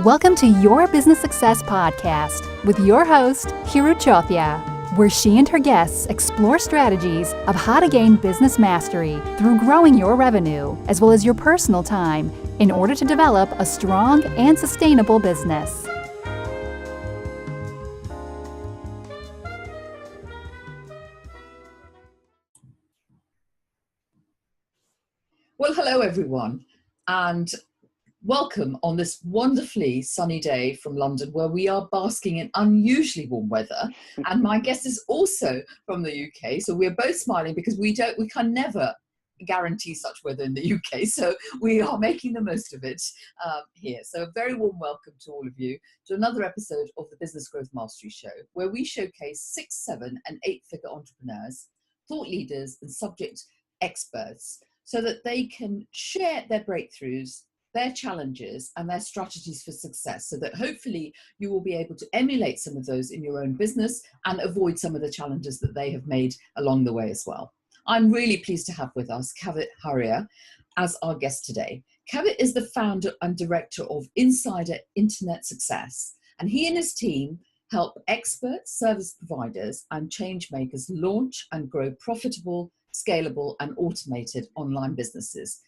Welcome to Your Business Success Podcast with your host, Hiroo Chothia, where she and her guests explore strategies of how to gain business mastery through growing your revenue as well as your personal time in order to develop a strong and sustainable business. Well, hello everyone, and welcome on this wonderfully sunny day from London, where we are basking in unusually warm weather. And my guest is also from the UK, so we're both smiling because we can never guarantee such weather in the UK. So we are making the most of it here. So a very warm welcome to all of you to another episode of the Business Growth Mastery Show, where we showcase 6, 7, and 8-figure entrepreneurs, thought leaders, and subject experts, so that they can share their breakthroughs, their challenges, and their strategies for success, so that hopefully you will be able to emulate some of those in your own business and avoid some of the challenges that they have made along the way as well. I'm really pleased to have with us Kavit Haria as our guest today. Kavit is the founder and director of Insider Internet Success, and he and his team help experts, service providers, and change makers launch and grow profitable, scalable, and automated online businesses.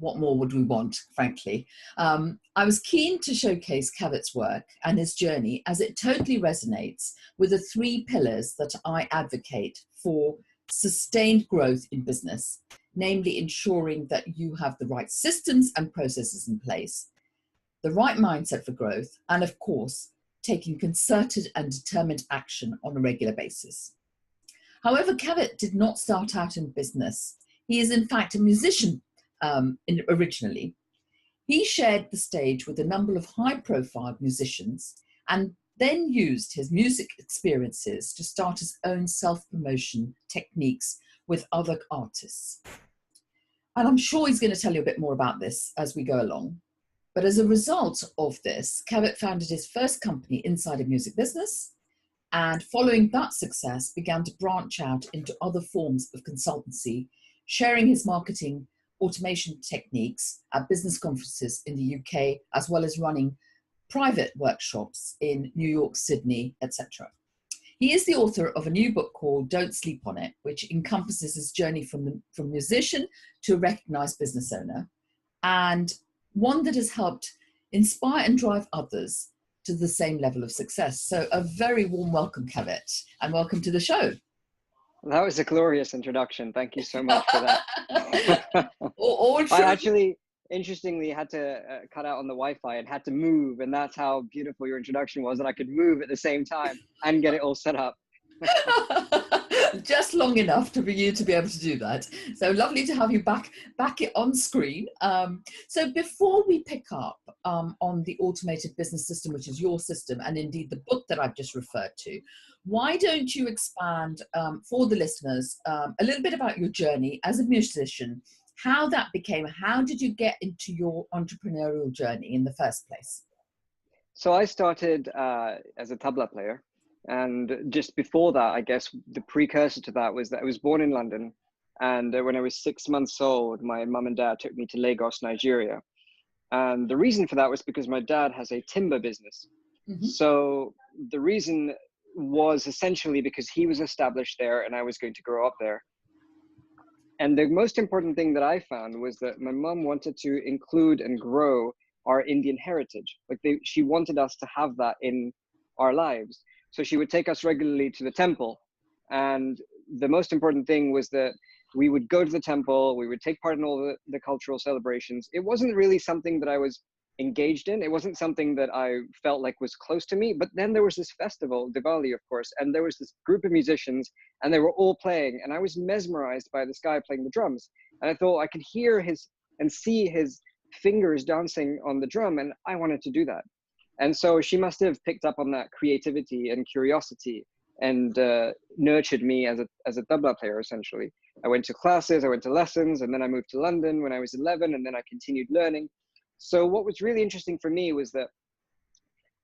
What more would we want, frankly? I was keen to showcase Kavit's work and his journey, as it totally resonates with the 3 pillars that I advocate for sustained growth in business, namely ensuring that you have the right systems and processes in place, the right mindset for growth, and of course, taking concerted and determined action on a regular basis. However, Kavit did not start out in business. He is in fact a musician originally. He shared the stage with a number of high-profile musicians and then used his music experiences to start his own self-promotion techniques with other artists. And I'm sure he's going to tell you a bit more about this as we go along. But as a result of this, Kavit founded his first company, Insider Music Business, and following that success began to branch out into other forms of consultancy, sharing his marketing automation techniques at business conferences in the UK, as well as running private workshops in New York, Sydney, etc. He is the author of a new book called Don't Sleep on It, which encompasses his journey from musician to a recognized business owner, and one that has helped inspire and drive others to the same level of success. So a very warm welcome, Kavit, and welcome to the show. That was a glorious introduction. Thank you so much for that. All true. I actually, interestingly, had to cut out on the Wi-Fi and had to move, and that's how beautiful your introduction was, that I could move at the same time and get it all set up. Just long enough for you to be able to do that. So lovely to have you back on screen. So before we pick up on the automated business system, which is your system, and indeed the book that I've just referred to, why don't you expand for the listeners a little bit about your journey as a musician, how that became, how did you get into your entrepreneurial journey in the first place? So I started as a tabla player. And just before that, I guess the precursor to that was that I was born in London. And when I was 6 months old, my mum and dad took me to Lagos, Nigeria. And the reason for that was because my dad has a timber business. Mm-hmm. So the reason was essentially because he was established there and I was going to grow up there. And the most important thing that I found was that my mum wanted to include and grow our Indian heritage. She wanted us to have that in our lives. So she would take us regularly to the temple. And the most important thing was that we would go to the temple, we would take part in all the cultural celebrations. It wasn't really something that I was engaged in. It wasn't something that I felt like was close to me. But then there was this festival, Diwali, of course, and there was this group of musicians and they were all playing. And I was mesmerized by this guy playing the drums. And I thought I could hear and see his fingers dancing on the drum. And I wanted to do that. And so she must have picked up on that creativity and curiosity and nurtured me as a tabla player, essentially. I went to classes, I went to lessons, and then I moved to London when I was 11, and then I continued learning. So what was really interesting for me was that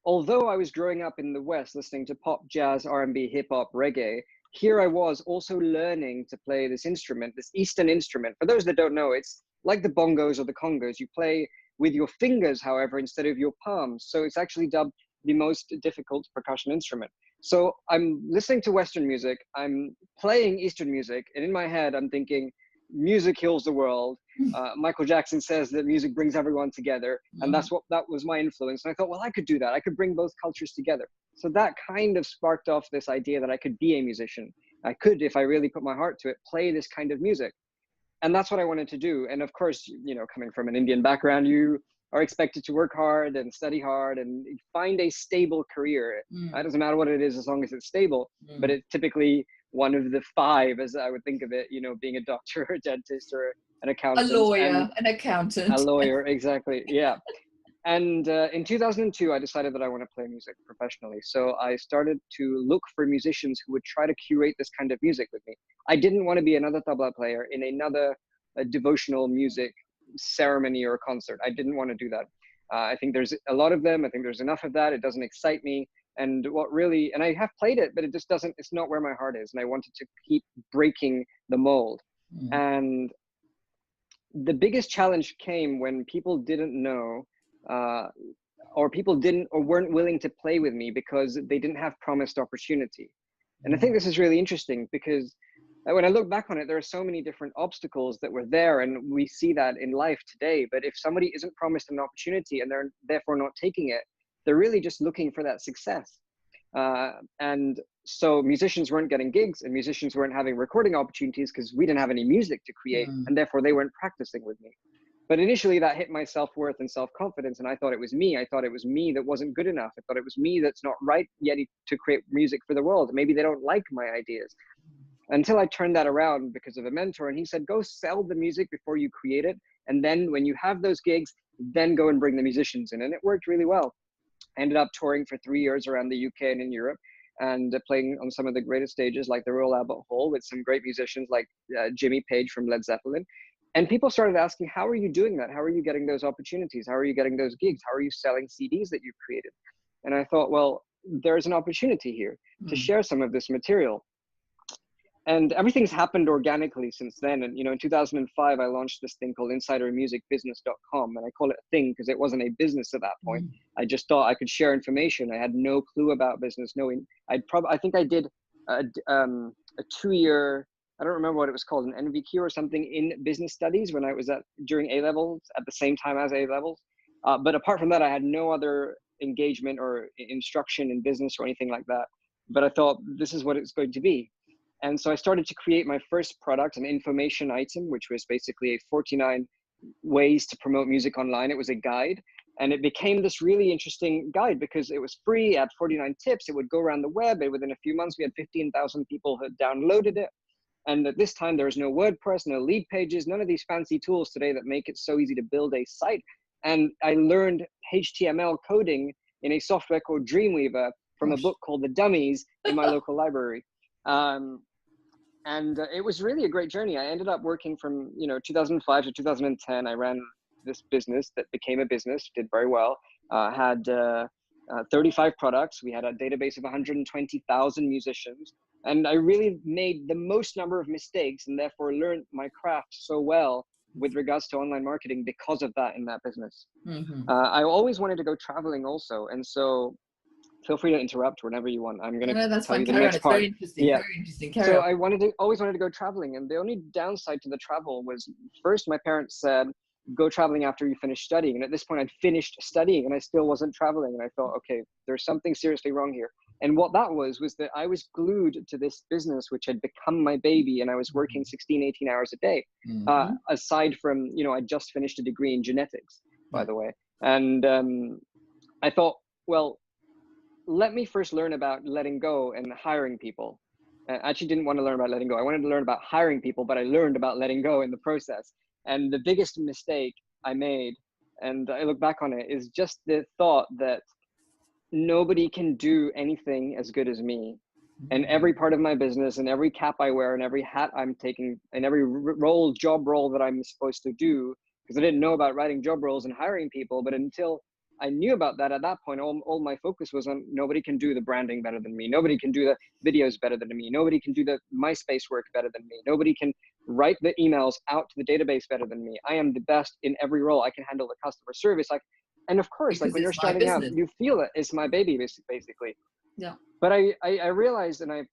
although I was growing up in the West listening to pop, jazz, R&B, hip hop, reggae, here I was also learning to play this instrument, this Eastern instrument. For those that don't know, it's like the bongos or the congos. You play with your fingers, however, instead of your palms. So it's actually dubbed the most difficult percussion instrument. So I'm listening to Western music, I'm playing Eastern music, and in my head, I'm thinking, music heals the world. Michael Jackson says that music brings everyone together, and that was my influence. And I thought, well, I could do that. I could bring both cultures together. So that kind of sparked off this idea that I could be a musician. I could, if I really put my heart to it, play this kind of music. And that's what I wanted to do. And of course, you know, coming from an Indian background, you are expected to work hard and study hard and find a stable career. It doesn't matter what it is as long as it's stable, but it's typically one of the five, as I would think of it, you know, being a doctor or a dentist or an accountant. A lawyer, an accountant. A lawyer, exactly, yeah. And in 2002, I decided that I want to play music professionally. So I started to look for musicians who would try to curate this kind of music with me. I didn't want to be another tabla player in another devotional music ceremony or concert. I didn't want to do that. I think there's a lot of them. I think there's enough of that. It doesn't excite me. And and I have played it, but it just doesn't, it's not where my heart is. And I wanted to keep breaking the mold. And the biggest challenge came when people didn't know, or people didn't or weren't willing to play with me because they didn't have promised opportunity. And I think this is really interesting because when I look back on it, there are so many different obstacles that were there, and we see that in life today. But if somebody isn't promised an opportunity and they're therefore not taking it, they're really just looking for that success. And so musicians weren't getting gigs, and musicians weren't having recording opportunities because we didn't have any music to create, and therefore they weren't practicing with me. But initially that hit my self-worth and self-confidence, and I thought it was me. I thought it was me that wasn't good enough. I thought it was me that's not right yet to create music for the world. Maybe they don't like my ideas. Until I turned that around because of a mentor, and he said, go sell the music before you create it. And then when you have those gigs, then go and bring the musicians in. And it worked really well. I ended up touring for 3 years around the UK and in Europe, and playing on some of the greatest stages like the Royal Albert Hall with some great musicians like Jimmy Page from Led Zeppelin. And people started asking, how are you doing that? How are you getting those opportunities? How are you getting those gigs? How are you selling CDs that you've created? And I thought, well, there's an opportunity here to share some of this material. And everything's happened organically since then. And, you know, in 2005, I launched this thing called insidermusicbusiness.com. And I call it a thing because it wasn't a business at that point. I just thought I could share information. I had no clue about business. I think I did a 2-year, I don't remember what it was called, an NVQ or something in business studies when I was during A levels at the same time as A levels. But apart from that, I had no other engagement or instruction in business or anything like that. But I thought this is what it's going to be. And so I started to create my first product, an information item, which was basically a 49 ways to promote music online. It was a guide, and it became this really interesting guide because it was free. It had 49 tips. It would go around the web, and within a few months, we had 15,000 people who had downloaded it. And at this time, there was no WordPress, no lead pages, none of these fancy tools today that make it so easy to build a site. And I learned HTML coding in a software called Dreamweaver from a book called The Dummies in my local library. And it was really a great journey. I ended up working from 2005 to 2010. I ran this business that became a business, did very well, had 35 products. We had a database of 120,000 musicians. And I really made the most number of mistakes and therefore learned my craft so well with regards to online marketing because of that in that business. I always wanted to go traveling also. And so feel free to interrupt whenever you want. I'm going to tell you the next part. Very interesting. Yeah. Very interesting. So I always wanted to go traveling. And the only downside to the travel was, first, my parents said, go traveling after you finish studying. And at this point, I'd finished studying and I still wasn't traveling. And I thought, okay, there's something seriously wrong here. And what that was that I was glued to this business, which had become my baby. And I was working 16, 18 hours a day, aside from, I just finished a degree in genetics, by the way. And I thought, well, let me first learn about letting go and hiring people. I actually didn't want to learn about letting go. I wanted to learn about hiring people, but I learned about letting go in the process. And the biggest mistake I made, and I look back on it, is just the thought that nobody can do anything as good as me. And every part of my business and every cap I wear and every hat I'm taking and every job role that I'm supposed to do, because I didn't know about writing job roles and hiring people, but until I knew about that at that point, all my focus was on nobody can do the branding better than me. Nobody can do the videos better than me. Nobody can do the MySpace work better than me. Nobody can write the emails out to the database better than me. I am the best in every role. I can handle the customer service. Like, and of course, Because like when you're it's my starting out, business. you feel it. It's my baby, basically. Yeah. But I realized, and I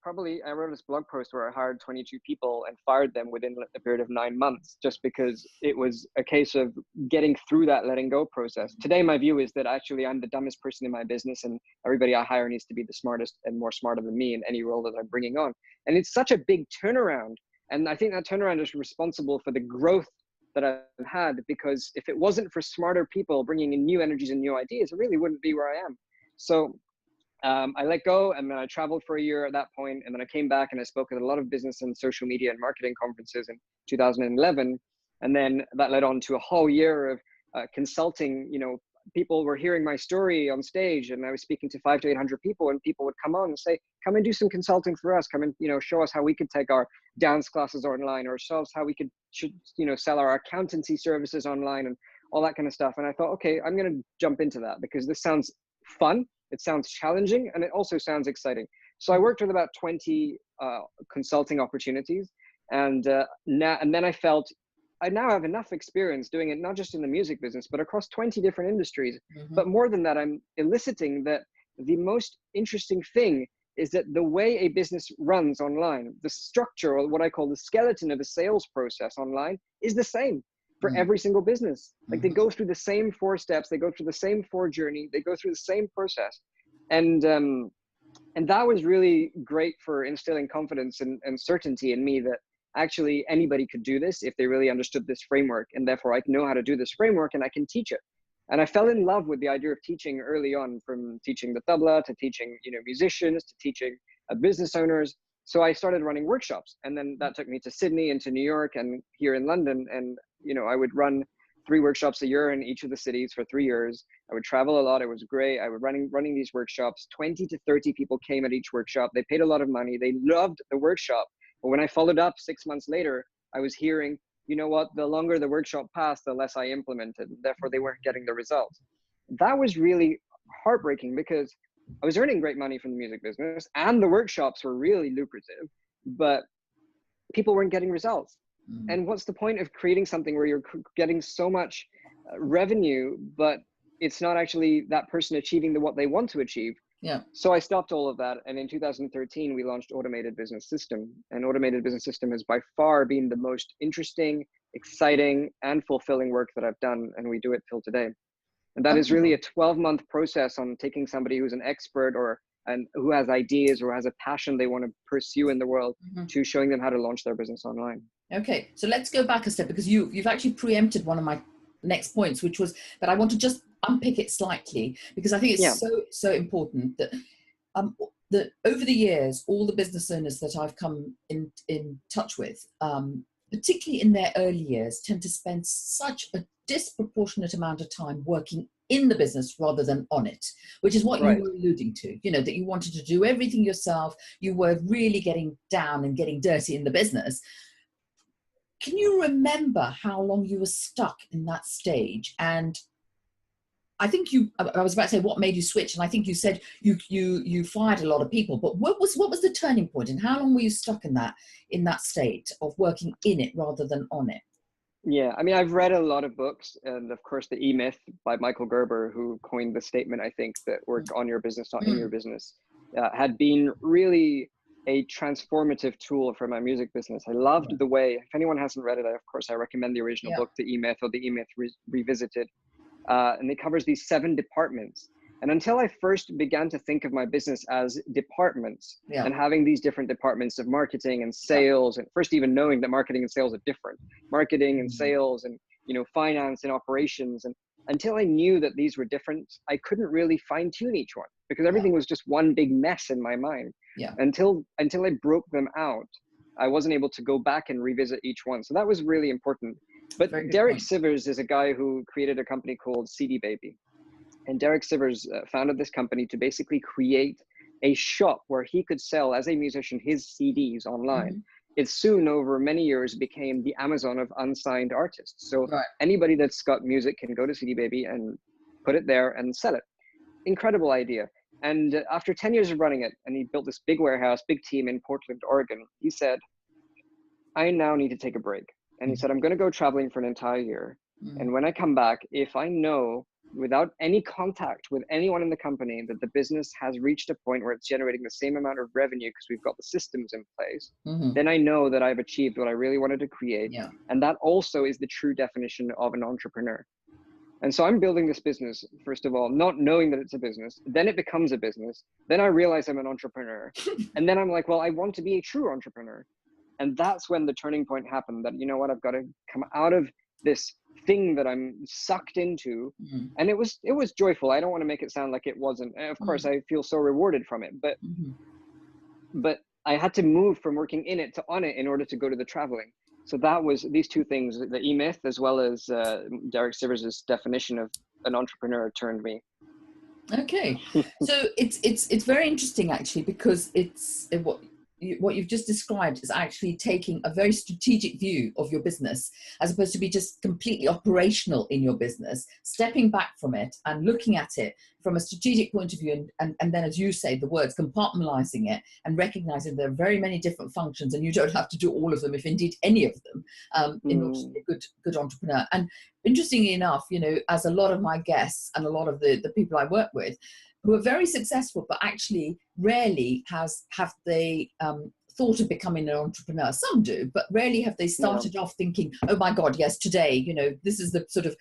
wrote this blog post where I hired 22 people and fired them within a period of 9 months, just because it was a case of getting through that letting go process. Today, my view is that actually I'm the dumbest person in my business, and everybody I hire needs to be the smartest and more smarter than me in any role that I'm bringing on. And it's such a big turnaround. And I think that turnaround is responsible for the growth that I've had, because if it wasn't for smarter people bringing in new energies and new ideas, it really wouldn't be where I am. So I let go, and then I traveled for a year at that point, and then I came back and I spoke at a lot of business and social media and marketing conferences in 2011, and then that led on to a whole year of consulting. You know, people were hearing my story on stage, and I was speaking to 500 to 800 people, and people would come on and say, "Come and do some consulting for us. Come and show us how we could take our dance classes online, or show us how we could sell our accountancy services online," and all that kind of stuff. And I thought, okay, I'm going to jump into that because this sounds fun. It sounds challenging, and it also sounds exciting. So I worked with about 20 consulting opportunities, and then I felt I now have enough experience doing it, not just in the music business, but across 20 different industries. Mm-hmm. But more than that, I'm eliciting that the most interesting thing is that the way a business runs online, the structure, or what I call the skeleton of a sales process online, is the same for every single business. Like they go through the same 4 steps, they go through the same 4 journey, they go through the same process. And that was really great for instilling confidence and certainty in me that actually anybody could do this if they really understood this framework, and therefore I know how to do this framework and I can teach it. And I fell in love with the idea of teaching early on, from teaching the tabla to teaching musicians to teaching business owners. So I started running workshops, and then that took me to Sydney and to New York and here in London. And I would run 3 workshops a year in each of the cities for 3 years. I would travel a lot. It was great. I was running these workshops. 20 to 30 people came at each workshop. They paid a lot of money. They loved the workshop. But when I followed up 6 months later, I was hearing, you know what, the longer the workshop passed, the less I implemented. Therefore, they weren't getting the results. That was really heartbreaking, because I was earning great money from the music business and the workshops were really lucrative, but people weren't getting results. And what's the point of creating something where you're getting so much revenue, but it's not actually that person achieving what they want to achieve? Yeah. So I stopped all of that. And in 2013, we launched Automated Business System. And Automated Business System has by far been the most interesting, exciting, and fulfilling work that I've done. And we do it till today. And that is really a 12-month process on taking somebody who's an expert and who has ideas or has a passion they want to pursue in the world to showing them how to launch their business online. Okay, so let's go back a step, because you've actually preempted one of my next points, which was that I want to just unpick it slightly, because I think it's so important that that over the years, all the business owners that I've come in touch with, particularly in their early years, tend to spend such a disproportionate amount of time working in the business rather than on it, which is what you were alluding to, that you wanted to do everything yourself. You were really getting down and getting dirty in the business. Can you remember how long you were stuck in that stage? And I think I was about to say what made you switch, and I think you said you fired a lot of people, but what was the turning point, and how long were you stuck in that state of working in it rather than on it? Yeah, I mean, I've read a lot of books, and of course the E-Myth by Michael Gerber, who coined the statement, I think, that work on your business, not in your business, had been really a transformative tool for my music business. I loved the way, if anyone hasn't read it, of course, I recommend the original book, The E-Myth, or The E-Myth Revisited. And it covers these 7 departments. And until I first began to think of my business as departments and having these different departments of marketing and sales, and first even knowing that marketing and sales are different, marketing and sales and, finance and operations. And until I knew that these were different, I couldn't really fine tune each one, because everything was just one big mess in my mind. Until I broke them out, I wasn't able to go back and revisit each one. So that was really important. But Derek Sivers is a guy who created a company called CD Baby. And Derek Sivers founded this company to basically create a shop where he could sell, as a musician, his CDs online. It soon, over many years, became the Amazon of unsigned artists. So anybody that's got music can go to CD Baby and put it there and sell it. Incredible idea. And after 10 years of running it, and he built this big warehouse, big team in Portland, Oregon, he said, I now need to take a break. And he said, I'm going to go traveling for an entire year. And when I come back, if I know without any contact with anyone in the company that the business has reached a point where it's generating the same amount of revenue because we've got the systems in place, then I know that I've achieved what I really wanted to create. Yeah. And that also is the true definition of an entrepreneur. And so I'm building this business, first of all, not knowing that it's a business. Then it becomes a business. Then I realize I'm an entrepreneur. And then I'm like, well, I want to be a true entrepreneur. And that's when the turning point happened, that, you know what, I've got to come out of this thing that I'm sucked into. And it was joyful. I don't want to make it sound like it wasn't. And of course, I feel so rewarded from it. But I had to move from working in it to on it in order to go to the traveling. So that was these two things, the E-Myth as well as Derek Sivers' definition of an entrepreneur turned me. Okay, so it's very interesting actually, because what you've just described is actually taking a very strategic view of your business, as opposed to be just completely operational in your business, stepping back from it and looking at it from a strategic point of view, and then, as you say, the words, compartmentalizing it and recognizing there are very many different functions and you don't have to do all of them, if indeed any of them, in order to be a good entrepreneur. And interestingly enough, you know, as a lot of my guests and a lot of the people I work with, who are very successful, but actually rarely have they thought of becoming an entrepreneur. Some do, but rarely have they started off thinking, oh my God, yes, today, you know, this is the sort of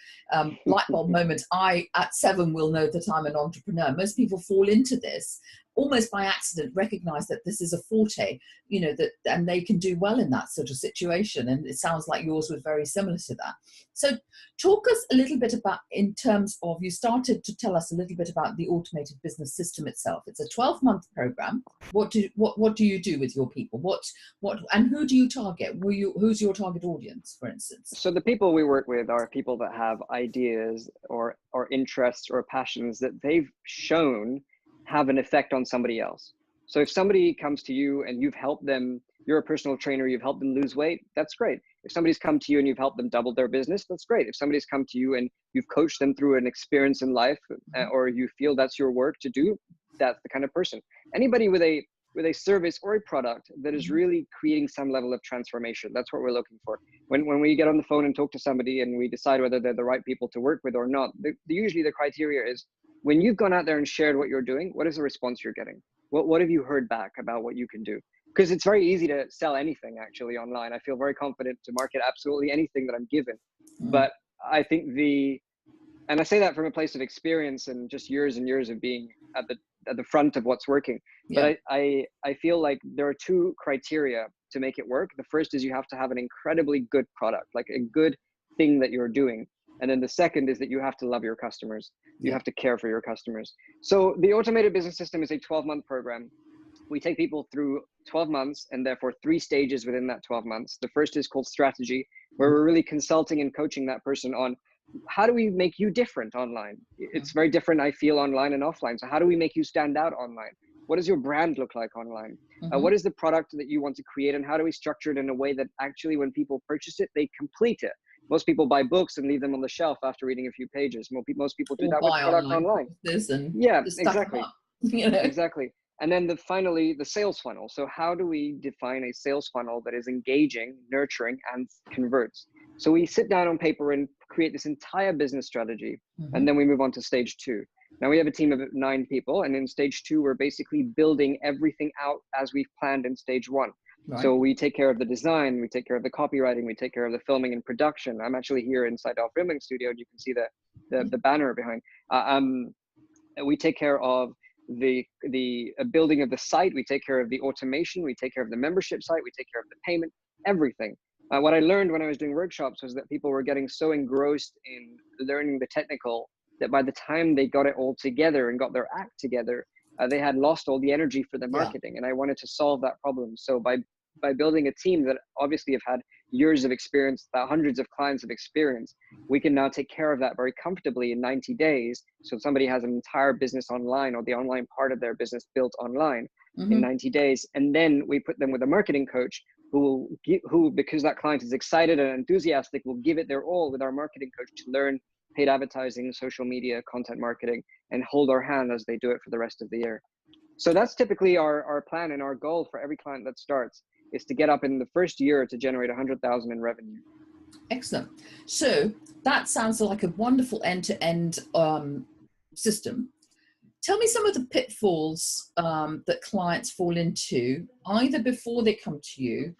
light bulb moment. I, at 7, will know that I'm an entrepreneur. Most people fall into this almost by accident, recognize that this is a forte, you know, that, and they can do well in that sort of situation. And it sounds like yours was very similar to that. So talk us a little bit about, in terms of, you started to tell us a little bit about the automated business system itself. It's a 12-month program. What do you do with your people? And who do you target? Who's your target audience, for instance? So the people we work with are people that have ideas or interests or passions that they've shown have an effect on somebody else. So if somebody comes to you and you've helped them, you're a personal trainer, you've helped them lose weight, that's great. If somebody's come to you and you've helped them double their business, that's great. If somebody's come to you and you've coached them through an experience in life, or you feel that's your work to do, that's the kind of person. Anybody with a service or a product that is really creating some level of transformation, that's what we're looking for. When we get on the phone and talk to somebody and we decide whether they're the right people to work with or not, usually the criteria is, when you've gone out there and shared what you're doing, what is the response you're getting? What have you heard back about what you can do? Because it's very easy to sell anything actually online. I feel very confident to market absolutely anything that I'm given. But I think and I say that from a place of experience and just years and years of being at the front of what's working. But I feel like there are 2 criteria to make it work. The first is you have to have an incredibly good product, like a good thing that you're doing. And then the second is that you have to love your customers. You have to care for your customers. So the automated business system is a 12-month program. We take people through 12 months and therefore 3 stages within that 12 months. The first is called strategy, where we're really consulting and coaching that person on how do we make you different online? It's very different, I feel, online and offline. So how do we make you stand out online? What does your brand look like online? What is the product that you want to create, and how do we structure it in a way that actually when people purchase it, they complete it? Most people buy books and leave them on the shelf after reading a few pages. Most people do that with product online. Yeah, exactly. You know? Exactly. And then finally, the sales funnel. So how do we define a sales funnel that is engaging, nurturing, and converts? So we sit down on paper and create this entire business strategy, and then we move on to stage 2. Now we have a team of 9 people, and in stage 2, we're basically building everything out as we've planned in stage 1. Right. So we take care of the design, we take care of the copywriting, we take care of the filming and production. I'm actually here inside our filming studio, and you can see the banner behind. We take care of the building of the site, we take care of the automation, we take care of the membership site, we take care of the payment, everything. What I learned when I was doing workshops was that people were getting so engrossed in learning the technical that by the time they got it all together and got their act together, they had lost all the energy for the marketing. And I wanted to solve that problem. So by building a team that obviously have had years of experience, hundreds of clients of experience, we can now take care of that very comfortably in 90 days. So if somebody has an entire business online, or the online part of their business built online in 90 days, and then we put them with a marketing coach who because that client is excited and enthusiastic, will give it their all with our marketing coach to learn paid advertising, social media, content marketing, and hold our hand as they do it for the rest of the year. So that's typically our plan and our goal for every client that starts. is to get up in the first year to generate 100,000 in revenue. Excellent. So that sounds like a wonderful end-to-end system. Tell me some of the pitfalls that clients fall into, either before they come to you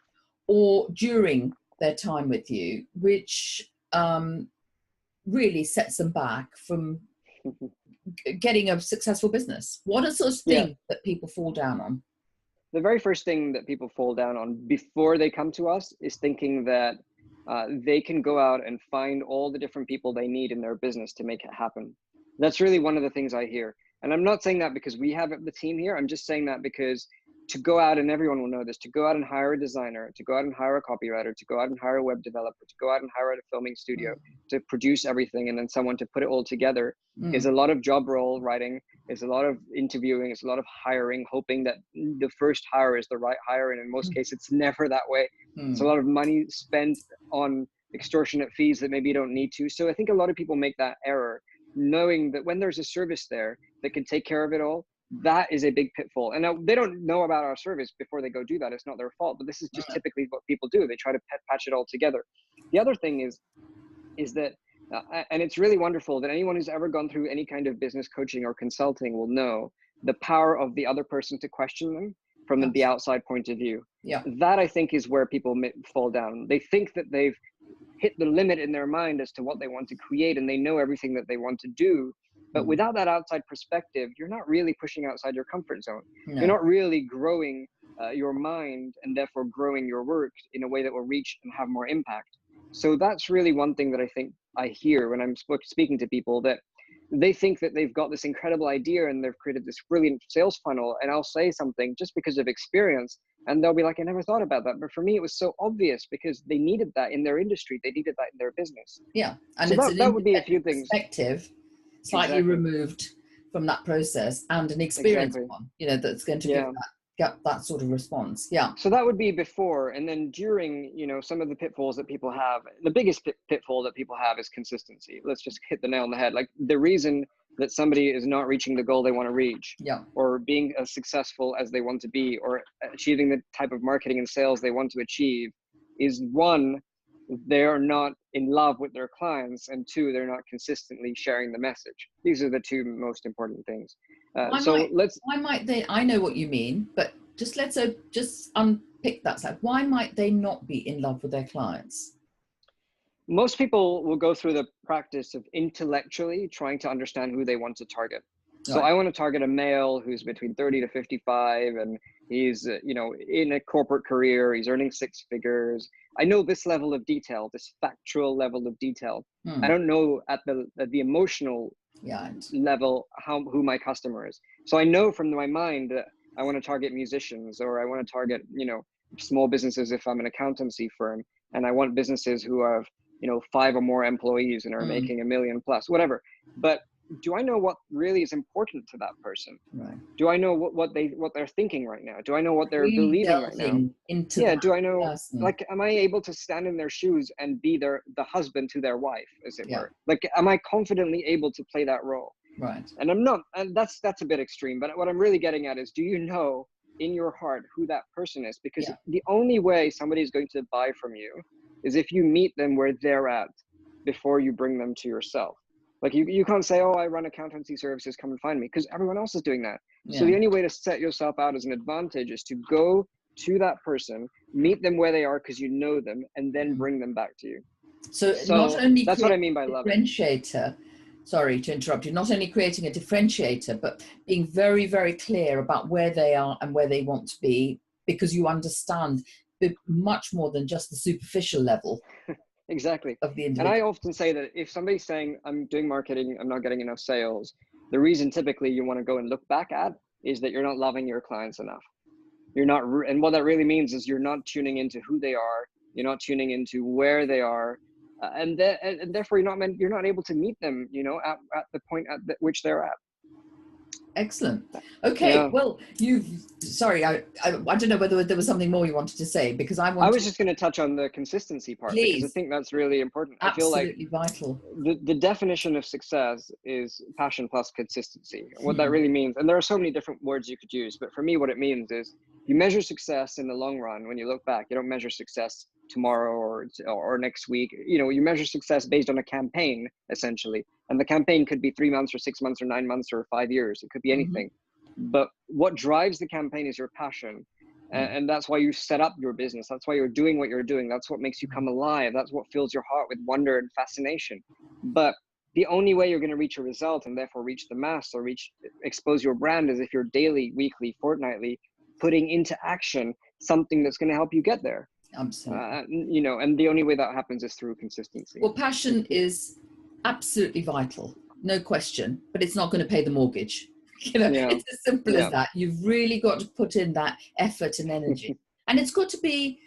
or during their time with you, which really sets them back from getting a successful business. What are sort of things that people fall down on? The very first thing that people fall down on before they come to us is thinking that they can go out and find all the different people they need in their business to make it happen. That's really one of the things I hear. And I'm not saying that because we have the team here. I'm just saying that because to go out, and everyone will know this, to go out and hire a designer, to go out and hire a copywriter, to go out and hire a web developer, to go out and hire a filming studio, to produce everything, and then someone to put it all together is a lot of job role writing, is a lot of interviewing, is a lot of hiring, hoping that the first hire is the right hire. And in most cases, it's never that way. It's a lot of money spent on extortionate fees that maybe you don't need to. So I think a lot of people make that error, knowing that when there's a service there that can take care of it all, that is a big pitfall. And now they don't know about our service before they go do that. It's not their fault, but this is just typically what people do. They try to patch it all together. The other thing is that, and it's really wonderful that anyone who's ever gone through any kind of business coaching or consulting will know the power of the other person to question them from the outside point of view. Yeah. That, I think, is where people fall down. They think that they've hit the limit in their mind as to what they want to create, and they know everything that they want to do. But without that outside perspective, you're not really pushing outside your comfort zone. No. You're not really growing your mind, and therefore growing your work in a way that will reach and have more impact. So that's really one thing that I think I hear when I'm speaking to people, that they think that they've got this incredible idea and they've created this brilliant sales funnel, and I'll say something just because of experience, and they'll be like, I never thought about that. But for me, it was so obvious because they needed that in their industry. They needed that in their business. Yeah. And so it's that would be a few things. Perspective, slightly removed from that process, and an experienced one, that's going to get that sort of response. Yeah. So that would be before. And then during, some of the pitfalls that people have, the biggest pitfall that people have is consistency. Let's just hit the nail on the head. Like, the reason that somebody is not reaching the goal they want to reach, or being as successful as they want to be, or achieving the type of marketing and sales they want to achieve, is one, they're not in love with their clients, and two, they're not consistently sharing the message. These are the two most important things. Why might they, I know what you mean, but let's unpick that side. Why might they not be in love with their clients? Most people will go through the practice of intellectually trying to understand who they want to target. So I want to target a male who's between 30 to 55, and he's, in a corporate career, he's earning 6 figures. I know this level of detail, this factual level of detail. I don't know at the emotional level who my customer is. So I know from my mind that I want to target musicians, or I want to target, small businesses if I'm an accountancy firm, and I want businesses who have, 5 or more employees and are making $1 million plus, whatever. But do I know what really is important to that person? Right. Do I know what they're thinking right now? Do I know what they're believing right now? Do I know, like, am I able to stand in their shoes and be the husband to their wife, as it were? Like, am I confidently able to play that role? Right. And I'm not, and that's a bit extreme, but what I'm really getting at is, do you know in your heart who that person is? Because the only way somebody's going to buy from you is if you meet them where they're at before you bring them to yourself. Like, you can't say, oh, I run accountancy services, come and find me, because everyone else is doing that. So the only way to set yourself out as an advantage is to go to that person, meet them where they are because you know them, and then bring them back to you. So not only that's what I mean by loving. Differentiator. Sorry to interrupt you. Not only creating a differentiator, but being very, very clear about where they are and where they want to be, because you understand much more than just the superficial level. Exactly. Of the individual. And I often say that if somebody's saying, I'm doing marketing, I'm not getting enough sales, the reason typically you want to go and look back at is that you're not loving your clients enough. You're not, and what that really means is you're not tuning into who they are. You're not tuning into where they are. And therefore you're not able to meet them, at the point at which they're at. Excellent. Okay. Well, sorry, I don't know whether there was something more you wanted to say, because I was just going to touch on the consistency part. Please. Because I think that's really important. Absolutely, I feel like vital. The definition of success is passion plus consistency. What that really means, and there are so many different words you could use, but for me, what it means is You measure success in the long run. When you look back, you don't measure success tomorrow or next week. You know, you measure success based on a campaign, essentially. And the campaign could be 3 months or 6 months or 9 months or 5 years. It could be anything. But what drives the campaign is your passion. And that's why you set up your business. That's why you're doing what you're doing. That's what makes you come alive. That's what fills your heart with wonder and fascination. But the only way you're going to reach a result and therefore reach the mass or expose your brand is if you're daily, weekly, fortnightly putting into action something that's going to help you get there. Absolutely. You know, and the only way that happens is through consistency. Well, passion is absolutely vital, no question, but it's not going to pay the mortgage. You know, it's as simple as that. You've really got to put in that effort and energy, and it's got to be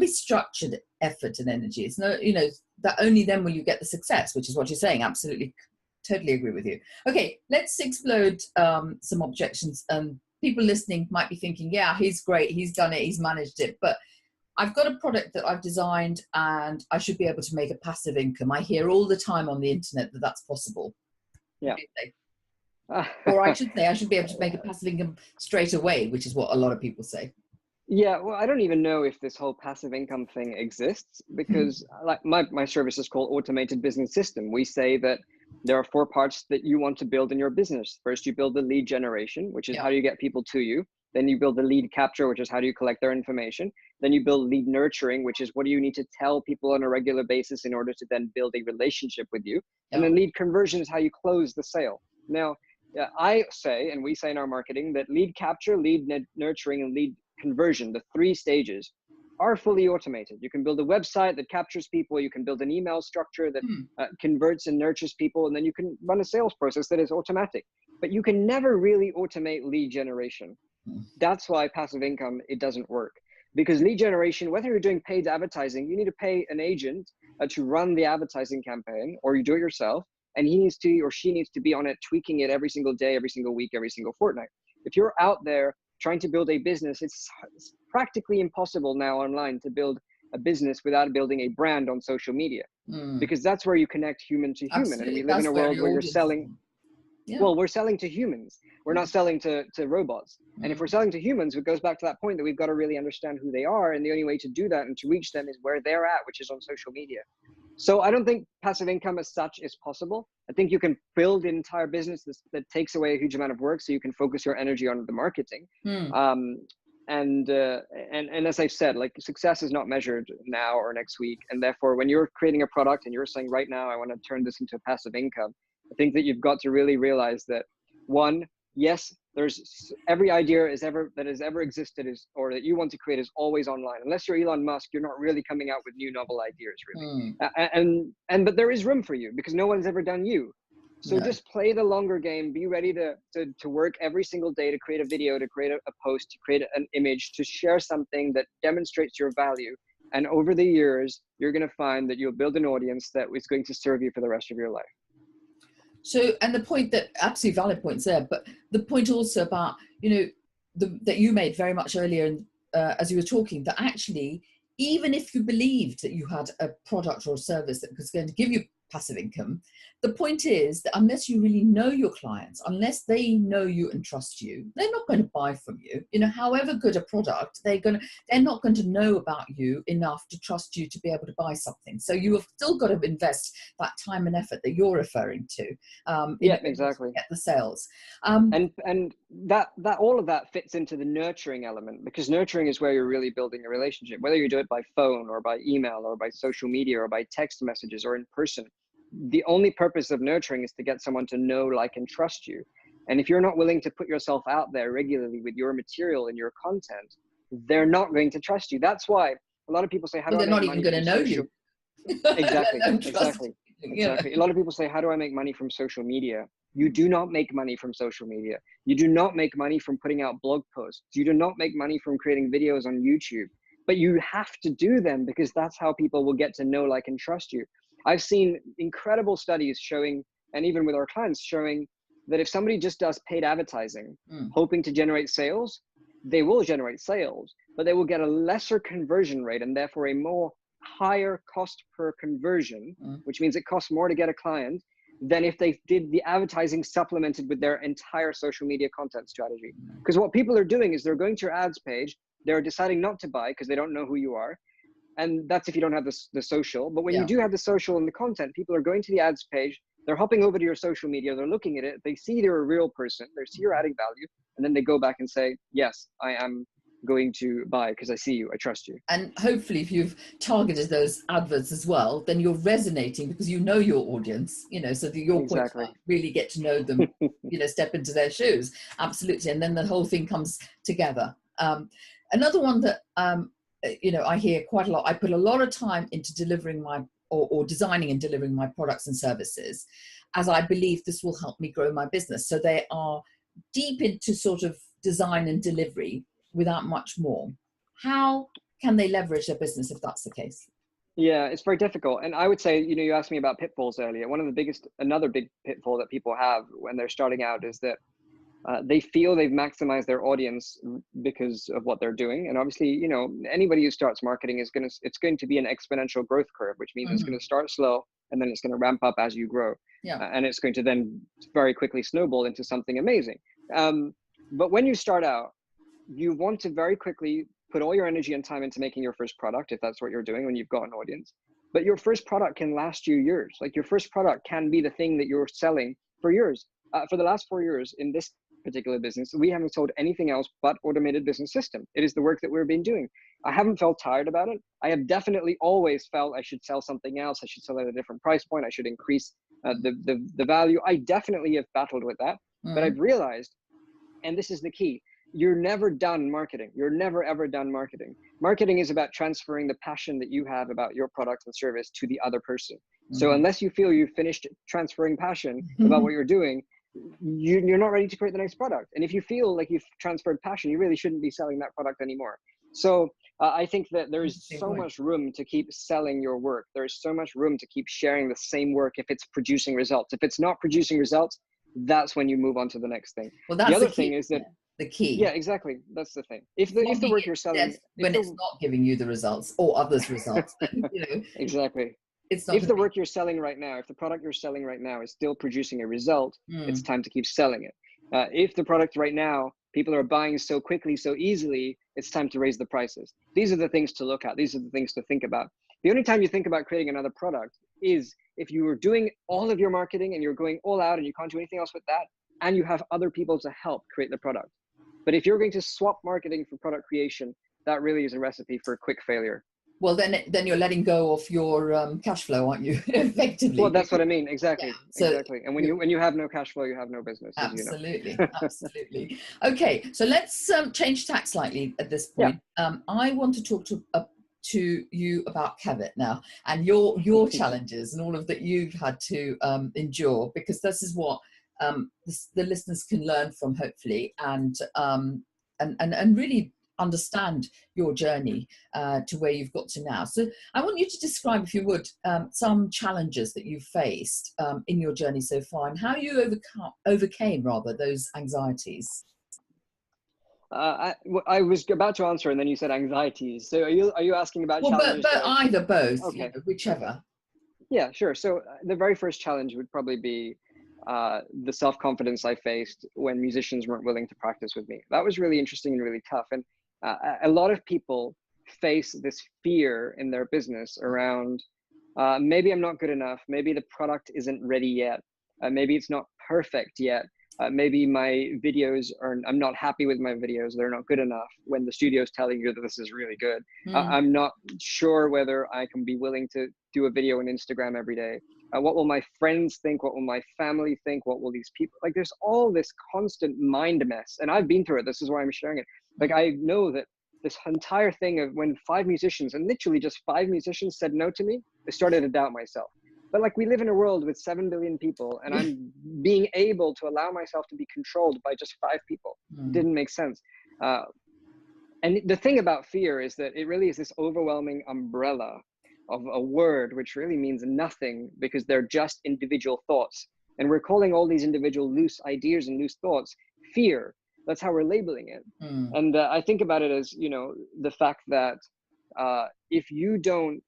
structured effort and energy. It's no, you know, that only then will you get the success, which is what you're saying. Absolutely, totally agree with you. Okay, let's explode some objections. People listening might be thinking, yeah, he's great, he's done it, he's managed it, but I've got a product that I've designed and I should be able to make a passive income. I hear all the time on the internet that that's possible. Yeah. Or I should say I should be able to make a passive income straight away, which is what a lot of people say. Yeah, well, I don't even know if this whole passive income thing exists because like my service is called Automated Business System. We say that there are 4 parts that you want to build in your business. First, you build the lead generation, which is how do you get people to you. Then you build the lead capture, which is how do you collect their information. Then you build lead nurturing, which is what do you need to tell people on a regular basis in order to then build a relationship with you. And then lead conversion is how you close the sale. Now, I say, and we say in our marketing, that lead capture, lead nurturing, and lead conversion, the 3 stages, are fully automated. You can build a website that captures people. You can build an email structure that converts and nurtures people. And then you can run a sales process that is automatic. But you can never really automate lead generation. That's why passive income, it doesn't work. Because lead generation, whether you're doing paid advertising, you need to pay an agent to run the advertising campaign, or you do it yourself. And he needs to, or she needs to be on it, tweaking it every single day, every single week, every single fortnight. If you're out there trying to build a business, it's practically impossible now online to build a business without building a brand on social media, because that's where you connect human to human. Absolutely. And we live in a world where you're selling. Yeah. Well, we're selling to humans. We're not selling to robots. And if we're selling to humans, it goes back to that point that we've got to really understand who they are. And the only way to do that and to reach them is where they're at, which is on social media. So I don't think passive income as such is possible. I think you can build an entire business that takes away a huge amount of work, so you can focus your energy on the marketing. And as I've said, like, success is not measured now or next week. And therefore, when you're creating a product and you're saying right now, I want to turn this into a passive income, I think that you've got to really realize that, one, yes, there's every idea that has ever existed or that you want to create is always online. Unless you're Elon Musk, you're not really coming out with new novel ideas, really. But there is room for you because no one's ever done you. So just play the longer game. Be ready to work every single day to create a video, to create a post, to create an image, to share something that demonstrates your value. And over the years, you're going to find that you'll build an audience that is going to serve you for the rest of your life. So, and the point that, absolutely valid points there, but the point also about, you know, that you made very much earlier as you were talking, that actually, even if you believed that you had a product or a service that was going to give you passive income, the point is that unless you really know your clients, unless they know you and trust you, they're not going to buy from you. You know, however good a product, they're not going to know about you enough to trust you to be able to buy something. So you have still got to invest that time and effort that you're referring to. Exactly. To get the sales. And that all of that fits into the nurturing element, because nurturing is where you're really building a relationship, whether you do it by phone or by email or by social media or by text messages or in person. The only purpose of nurturing is to get someone to know, like, and trust you. And if you're not willing to put yourself out there regularly with your material and your content, they're not going to trust you. That's why a lot of people say, how do I make money? They're not even going to know you. Exactly. A lot of people say, how do I make money from social media? You do not make money from social media. You do not make money from putting out blog posts. You do not make money from creating videos on YouTube. But you have to do them because that's how people will get to know, like, and trust you. I've seen incredible studies showing, and even with our clients, showing that if somebody just does paid advertising, hoping to generate sales, they will generate sales, but they will get a lesser conversion rate and therefore a more higher cost per conversion, which means it costs more to get a client. than if they did the advertising supplemented with their entire social media content strategy. Because what people are doing is they're going to your ads page, they're deciding not to buy because they don't know who you are. And that's if you don't have the social. But when you do have the social and the content, people are going to the ads page, they're hopping over to your social media, they're looking at it, they see you're a real person, they see you're adding value, and then they go back and say, yes, I am going to buy because I see you, I trust you. And hopefully if you've targeted those adverts as well, then you're resonating because you know your audience, you know, so that your point really get to know them, you know, step into their shoes. Absolutely. And then the whole thing comes together. Another one that, you know, I hear quite a lot, I put a lot of time into delivering my, or designing and delivering my products and services, as I believe this will help me grow my business. So they are deep into sort of design and delivery without much more. How can they leverage their business if that's the case? Yeah, it's very difficult. And I would say, you know, you asked me about pitfalls earlier. One of the biggest, another big pitfall that people have when they're starting out is that they feel they've maximized their audience because of what they're doing. And obviously, you know, anybody who starts marketing is it's going to be an exponential growth curve, which means it's going to start slow and then it's going to ramp up as you grow. And it's going to then very quickly snowball into something amazing. But when you start out, you want to very quickly put all your energy and time into making your first product, if that's what you're doing when you've got an audience. But your first product can last you years. Like your first product can be the thing that you're selling for years. For the last 4 years in this particular business, we haven't sold anything else but automated business system. It is the work that we've been doing. I haven't felt tired about it. I have definitely always felt I should sell something else. I should sell at a different price point. I should increase the value. I definitely have battled with that. But I've realized, and this is the key, you're never done marketing. You're never, ever done marketing. Marketing is about transferring the passion that you have about your product and service to the other person. So unless you feel you've finished transferring passion about what you're doing, you're not ready to create the next product. And if you feel like you've transferred passion, you really shouldn't be selling that product anymore. So I think that there is so much room to keep selling your work. There's so much room to keep sharing the same work if it's producing results. If it's not producing results, that's when you move on to the next thing. Well, that's the other thing is that the key. Yeah, exactly. That's the thing. If the work you're selling, when it's not giving you the results or others' results, then, you know, exactly. It's not if the work you're selling right now, if the product you're selling right now is still producing a result, it's time to keep selling it. If the product right now, people are buying so quickly, so easily, it's time to raise the prices. These are the things to look at. These are the things to think about. The only time you think about creating another product is if you were doing all of your marketing and you're going all out and you can't do anything else with that, and you have other people to help create the product. But if you're going to swap marketing for product creation, that really is a recipe for quick failure. Well, then you're letting go of your cash flow, aren't you? Effectively. Well, that's what I mean. Exactly. Yeah. So, exactly. And when you have no cash flow, you have no business. Absolutely. As you know. Absolutely. Okay. So let's change tack slightly at this point. Yeah. I want to talk to you about Kavit now and your challenges and all of that you've had to endure, because this is what the listeners can learn from, hopefully, and really understand your journey to where you've got to now. So I want you to describe, if you would, some challenges that you've faced in your journey so far, and how you overcame those anxieties. I was about to answer, and then you said anxieties. So are you asking about challenges? But either, both, okay. You know, whichever. Yeah, sure. So the very first challenge would probably be the self-confidence I faced when musicians weren't willing to practice with me. That was really interesting and really tough. And a lot of people face this fear in their business around maybe I'm not good enough, maybe the product isn't ready yet, maybe it's not perfect yet, maybe my videos I'm not happy with my videos, they're not good enough, when the studio's telling you that this is really good. I'm not sure whether I can be willing to do a video on Instagram every day. What will my friends think? What will my family think? What will these people, like, there's all this constant mind mess, and I've been through it. This is why I'm sharing it. Like, I know that this entire thing of when 5 musicians, and literally just 5 musicians, said no to me, I started to doubt myself. But like, we live in a world with 7 billion people, and I'm being able to allow myself to be controlled by just 5 people. Didn't make sense. And the thing about fear is that it really is this overwhelming umbrella of a word which really means nothing, because they're just individual thoughts. And we're calling all these individual loose ideas and loose thoughts fear. That's how we're labeling it. And I think about it as, you know, the fact that if you don't,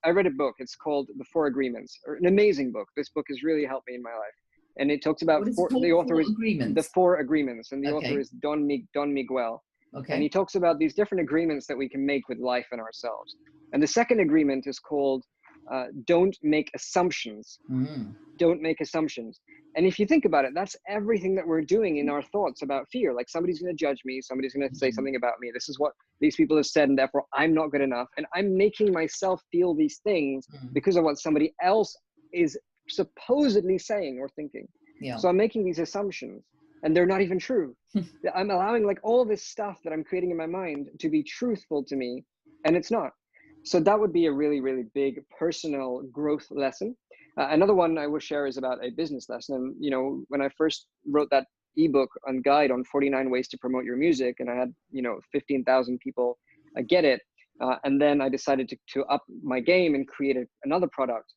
I read a book, it's called The Four Agreements, or an amazing book. This book has really helped me in my life. And it talks about, What is it called? the author Four is Agreements? The Four Agreements, and the Okay. author is Don Miguel. Okay. And he talks about these different agreements that we can make with life and ourselves. And the second agreement is called don't make assumptions. Don't make assumptions. And if you think about it, that's everything that we're doing in our thoughts about fear. Like, somebody's going to judge me, somebody's going to say something about me. This is what these people have said, and therefore I'm not good enough. And I'm making myself feel these things because of what somebody else is supposedly saying or thinking. Yeah. So I'm making these assumptions, and they're not even true. I'm allowing like all this stuff that I'm creating in my mind to be truthful to me, and it's not. So that would be a really, really big personal growth lesson. Another one I will share is about a business lesson. And, you know, when I first wrote that ebook on guide on 49 ways to promote your music, and I had, 15,000 people get it. And then I decided to up my game and create another product.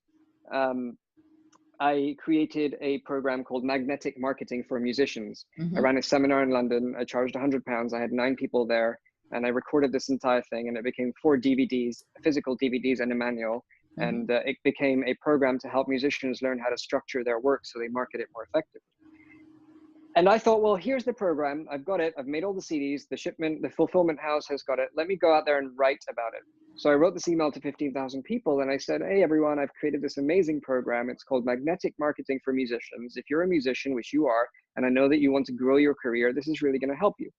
I created a program called Magnetic Marketing for Musicians. I ran a seminar in London. I charged £100. I had 9 people there, and I recorded this entire thing, and it became 4 DVDs, physical DVDs, and a manual. And it became a program to help musicians learn how to structure their work so they market it more effectively. And I thought, well, here's the program. I've got it. I've made all the CDs. The shipment, the fulfillment house has got it. Let me go out there and write about it. So I wrote this email to 15,000 people, and I said, hey, everyone, I've created this amazing program. It's called Magnetic Marketing for Musicians. If you're a musician, which you are, and I know that you want to grow your career, this is really going to help you.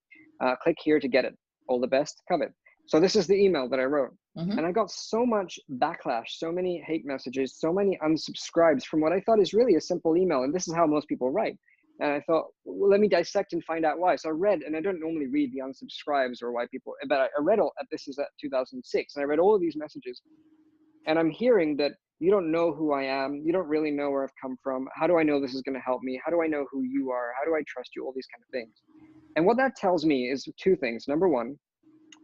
Click here to get it. All the best, Kavit. So this is the email that I wrote. And I got so much backlash, so many hate messages, so many unsubscribes from what I thought is really a simple email. And this is how most people write. And I thought, well, let me dissect and find out why. So I read, and I don't normally read the unsubscribes or why people, but I read all, this is at 2006, and I read all of these messages. And I'm hearing that you don't know who I am. You don't really know where I've come from. How do I know this is going to help me? How do I know who you are? How do I trust you? All these kind of things. And what that tells me is 2 things. Number one,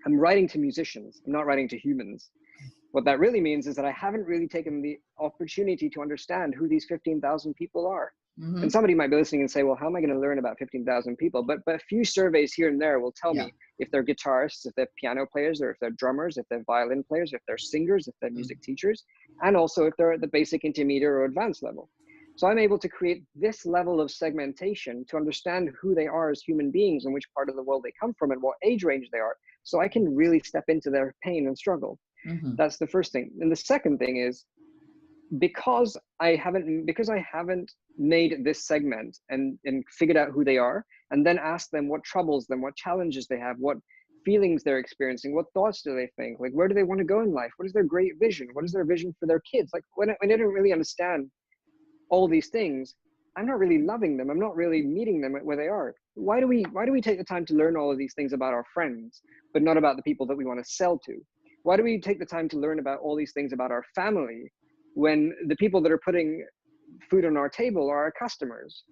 I'm writing to musicians. I'm not writing to humans. What that really means is that I haven't really taken the opportunity to understand who these 15,000 people are. And somebody might be listening and say, well, how am I going to learn about 15,000 people? But a few surveys here and there will tell me if they're guitarists, if they're piano players, or if they're drummers, if they're violin players, if they're singers, if they're music teachers, and also if they're at the basic, intermediate, or advanced level. So I'm able to create this level of segmentation to understand who they are as human beings and which part of the world they come from and what age range they are. So I can really step into their pain and struggle. That's the first thing. And the second thing is, because I haven't made this segment and figured out who they are, and then asked them what troubles them, what challenges they have, what feelings they're experiencing, what thoughts do they think, like where do they want to go in life, what is their great vision, what is their vision for their kids, like when I didn't really understand all these things, I'm not really loving them, I'm not really meeting them where they are. Why do we take the time to learn all of these things about our friends, but not about the people that we want to sell to? Why do we take the time to learn about all these things about our family when the people that are putting food on our table are our customers?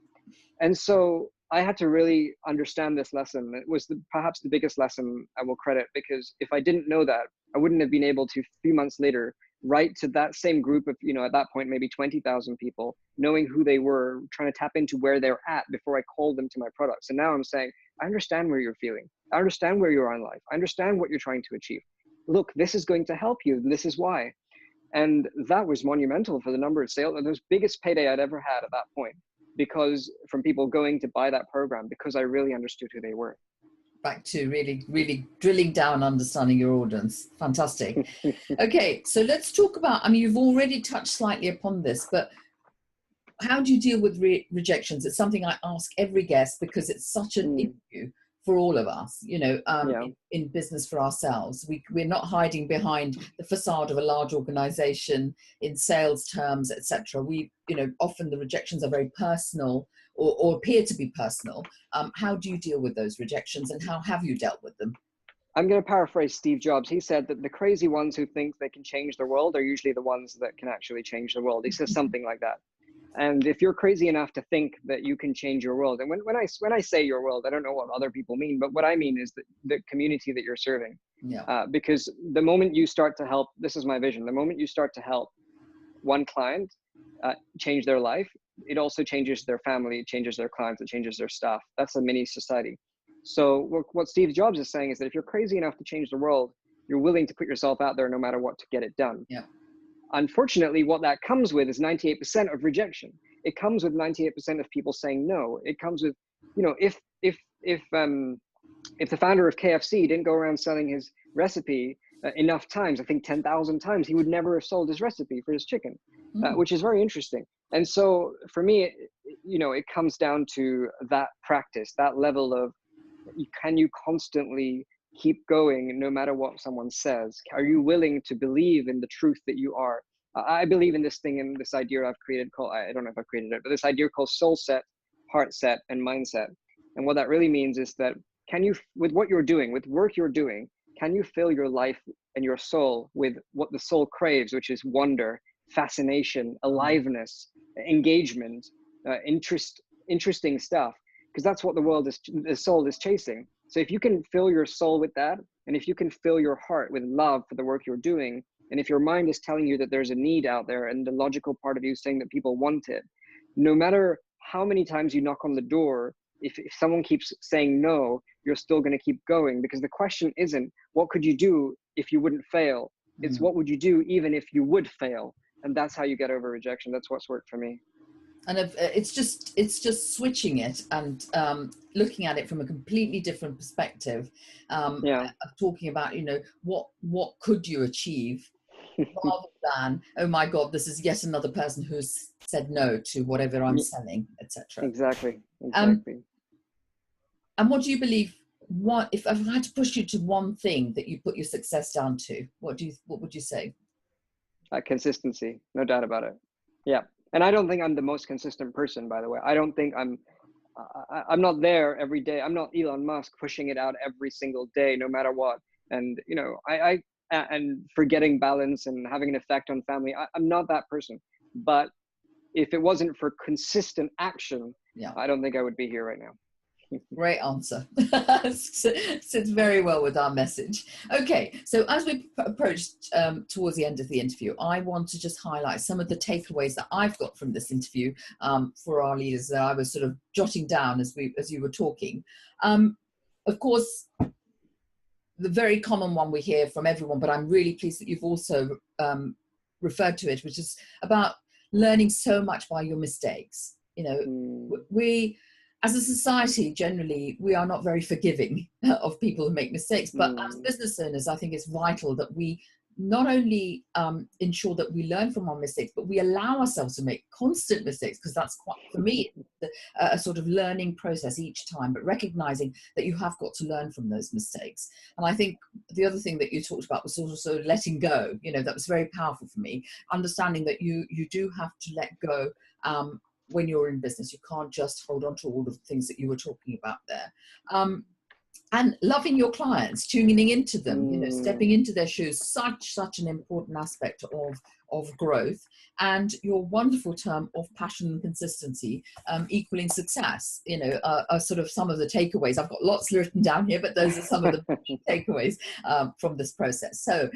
And so I had to really understand this lesson. It was perhaps the biggest lesson I will credit, because if I didn't know that, I wouldn't have been able to, a few months later, write to that same group of, at that point, maybe 20,000 people, knowing who they were, trying to tap into where they're at before I called them to my products. And now I'm saying, I understand where you're feeling. I understand where you are in life. I understand what you're trying to achieve. Look, this is going to help you. This is why. And that was monumental for the number of sales. It was the biggest payday I'd ever had at that point, because from people going to buy that program, because I really understood who they were. Back to really, really drilling down, understanding your audience. Fantastic. Okay, so let's talk about, you've already touched slightly upon this, but how do you deal with rejections? It's something I ask every guest, because it's such an issue for all of us, in business for ourselves. We're not hiding behind the facade of a large organization in sales terms, etc. Often the rejections are very personal or appear to be personal. How do you deal with those rejections, and how have you dealt with them? I'm going to paraphrase Steve Jobs. He said that the crazy ones who think they can change the world are usually the ones that can actually change the world. He says something like that. And if you're crazy enough to think that you can change your world, and when I say your world, I don't know what other people mean, but what I mean is the community that you're serving. Because the moment you start to help, this is my vision, the moment you start to help one client change their life, it also changes their family, it changes their clients, it changes their staff. That's a mini society. So what Steve Jobs is saying is that if you're crazy enough to change the world, You're willing to put yourself out there no matter what to get it done. Yeah. Unfortunately, what that comes with is 98% of rejection. It comes with 98% of people saying no. It comes with, you know, if the founder of KFC didn't go around selling his recipe enough times, I think 10,000 times, he would never have sold his recipe for his chicken, which is very interesting. And so for me, you know, it comes down to that practice, that level of, can you constantly keep going no matter what someone says? Are you willing to believe in the truth that you are? I believe in this thing, and this idea I've created called, I don't know if I've created it, but this idea called soul set, heart set, and mindset. And what that really means is that, can you, with what you're doing, with work you're doing, can you fill your life and your soul with what the soul craves, which is wonder, fascination, aliveness, engagement, interesting stuff? Because that's what the soul is chasing. So if you can fill your soul with that, and if you can fill your heart with love for the work you're doing, and if your mind is telling you that there's a need out there, and the logical part of you is saying that people want it, no matter how many times you knock on the door, if someone keeps saying no, you're still going to keep going, because the question isn't what could you do if you wouldn't fail. It's what would you do even if you would fail. And that's how you get over rejection. That's what's worked for me. And it's just switching it and looking at it from a completely different perspective, of talking about, you know, what could you achieve, rather than, oh my God, this is yet another person who's said no to whatever I'm selling, etc. Exactly. And what do you believe? What if I had to push you to one thing that you put your success down to? What would you say? Consistency, no doubt about it. Yeah. And I don't think I'm the most consistent person, by the way. I don't think I'm not there every day. I'm not Elon Musk pushing it out every single day, no matter what. And, you know, and forgetting balance and having an effect on family. I'm not that person. But if it wasn't for consistent action, I don't think I would be here right now. Great answer. Sits very well with our message. Okay, so as we approach towards the end of the interview, I want to just highlight some of the takeaways that I've got from this interview for our leaders that I was sort of jotting down as you were talking. Of course, the very common one we hear from everyone, but I'm really pleased that you've also referred to it, which is about learning so much by your mistakes. You know, we, as a society, generally, we are not very forgiving of people who make mistakes. But as business owners, I think it's vital that we not only ensure that we learn from our mistakes, but we allow ourselves to make constant mistakes, because that's quite, for me, a sort of learning process each time, but recognizing that you have got to learn from those mistakes. And I think the other thing that you talked about was also letting go. You know, that was very powerful for me, understanding that you do have to let go when you're in business. You can't just hold on to all of the things that you were talking about there. And loving your clients, tuning into them, you know, stepping into their shoes, such an important aspect of growth. And your wonderful term of passion and consistency equaling success, you know, are sort of some of the takeaways. I've got lots written down here, but those are some of the takeaways from this process. So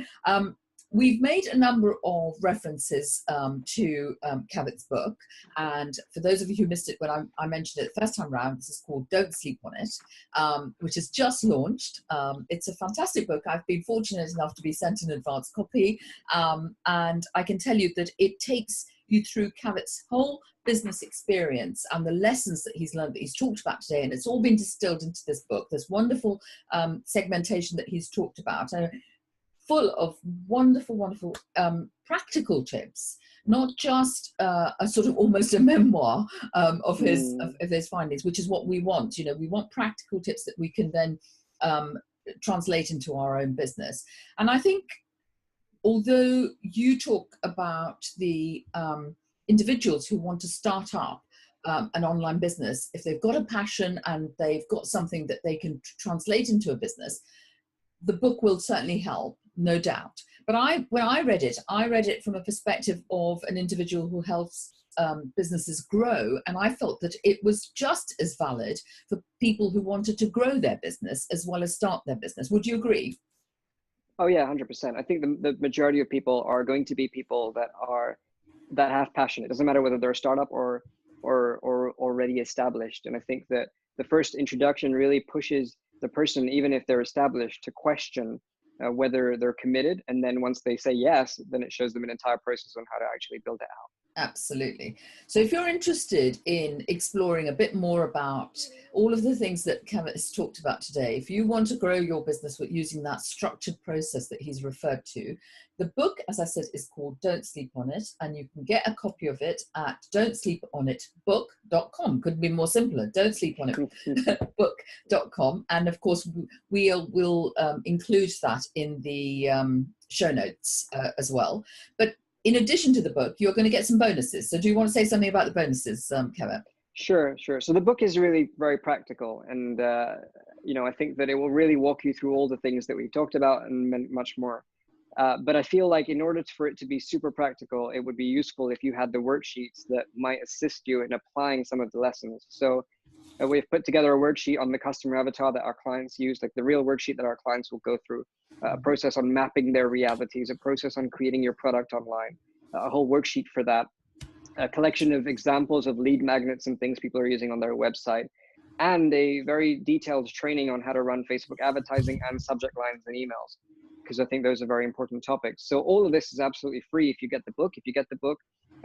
we've made a number of references to Kavit's book. And for those of you who missed it when I mentioned it the first time around, this is called Don't Sleep on It, which is just launched. It's a fantastic book. I've been fortunate enough to be sent an advance copy. And I can tell you that it takes you through Kavit's whole business experience and the lessons that he's learned, that he's talked about today. And it's all been distilled into this book. There's wonderful segmentation that he's talked about. Full of wonderful practical tips, not just a sort of almost a memoir of his findings, which is what we want. You know, we want practical tips that we can then translate into our own business. And I think, although you talk about the individuals who want to start up an online business, if they've got a passion and they've got something that they can translate into a business, the book will certainly help, no doubt. But when I read it from a perspective of an individual who helps businesses grow, and I felt that it was just as valid for people who wanted to grow their business as well as start their business. Would you agree? Oh yeah, 100%. I think the majority of people are going to be people that have passion. It doesn't matter whether they're a startup or already established. And I think that the first introduction really pushes the person, even if they're established, to question whether they're committed. And then once they say yes, then it shows them an entire process on how to actually build it out. Absolutely. So if you're interested in exploring a bit more about all of the things that Kavit has talked about today, if you want to grow your business with using that structured process that he's referred to, the book, as I said, is called Don't Sleep On It, and you can get a copy of it at don'tsleeponitbook.com. Couldn't be more simpler. Don't sleep on it book.com. And of course, we'll include that in the show notes as well. But in addition to the book, you're going to get some bonuses. So do you want to say something about the bonuses, Kavit? Sure. So the book is really very practical. And, I think that it will really walk you through all the things that we've talked about and much more. But I feel like in order for it to be super practical, it would be useful if you had the worksheets that might assist you in applying some of the lessons. So we've put together a worksheet on the customer avatar that our clients use, like the real worksheet that our clients will go through. A process on mapping their realities, a process on creating your product online, a whole worksheet for that, a collection of examples of lead magnets and things people are using on their website, and a very detailed training on how to run Facebook advertising and subject lines and emails, because I think those are very important topics. So all of this is absolutely free if you get the book. If you get the book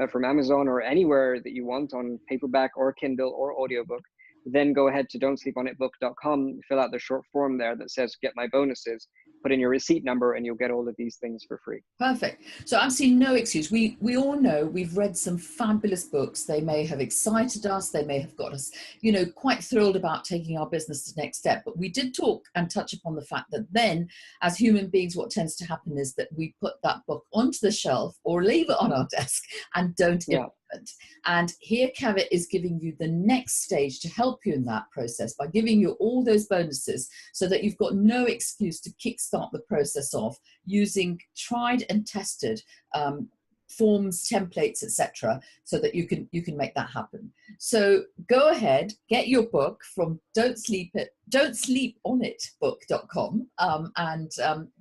from Amazon or anywhere that you want on paperback or Kindle or audiobook, then go ahead to don'tsleeponitbook.com, fill out the short form there that says get my bonuses, put in your receipt number, and you'll get all of these things for free. Perfect. So I'm seeing no excuse. We all know we've read some fabulous books. They may have excited us. They may have got us, quite thrilled about taking our business to the next step. But we did talk and touch upon the fact that then, as human beings, what tends to happen is that we put that book onto the shelf or leave it on our desk and don't implement. And here Kavit is giving you the next stage to help you in that process by giving you all those bonuses so that you've got no excuse to kickstart the process off using tried and tested forms, templates, etc., so that you can make that happen. So go ahead, get your book from don'tsleeponitbook.com and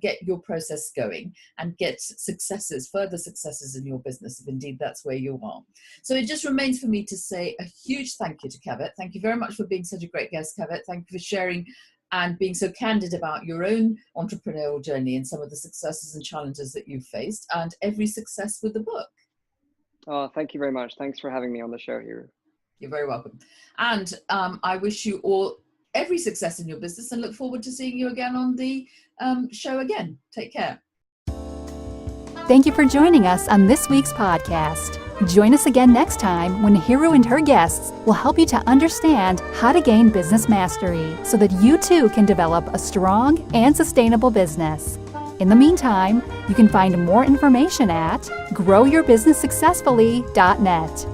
get your process going and get further successes in your business, if indeed that's where you are. So it just remains for me to say a huge thank you to Kavit. Thank you very much for being such a great guest, Kavit. Thank you for sharing and being so candid about your own entrepreneurial journey and some of the successes and challenges that you've faced, and every success with the book. Oh, thank you very much. Thanks for having me on the show, Hiroo. You're very welcome. And I wish you all every success in your business and look forward to seeing you again on the show again. Take care. Thank you for joining us on this week's podcast. Join us again next time when Hiroo and her guests will help you to understand how to gain business mastery so that you too can develop a strong and sustainable business. In the meantime, you can find more information at growyourbusinesssuccessfully.net.